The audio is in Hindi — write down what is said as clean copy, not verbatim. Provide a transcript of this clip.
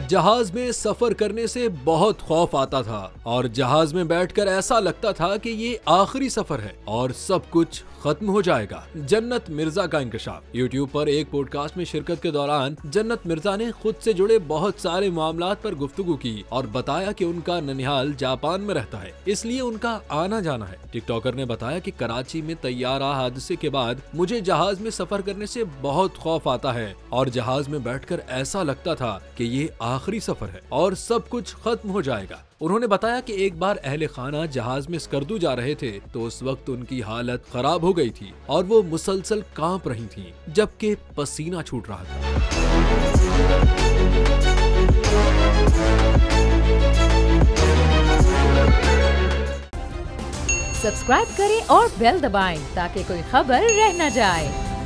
जहाज में सफर करने से बहुत खौफ आता था और जहाज में बैठकर ऐसा लगता था कि ये आखिरी सफर है और सब कुछ खत्म हो जाएगा। जन्नत मिर्जा का इंकशाफ। यूट्यूब पर एक पॉडकास्ट में शिरकत के दौरान जन्नत मिर्जा ने खुद से जुड़े बहुत सारे मामलात पर गुफ्तगू की और बताया कि उनका ननिहाल जापान में रहता है, इसलिए उनका आना जाना है। टिकटॉकर ने बताया कि कराची में तैयारा हादसे के बाद मुझे जहाज में सफर करने से बहुत खौफ आता है और जहाज में बैठकर ऐसा लगता था कि ये आखिरी सफर है और सब कुछ खत्म हो जाएगा। उन्होंने बताया कि एक बार अहले खाना जहाज में स्कर्दू जा रहे थे तो उस वक्त उनकी हालत खराब हो गई थी और वो मुसलसल कांप रही थीं, जबकि पसीना छूट रहा था। सब्सक्राइब करें और बेल दबाएं ताकि कोई खबर रह न जाए।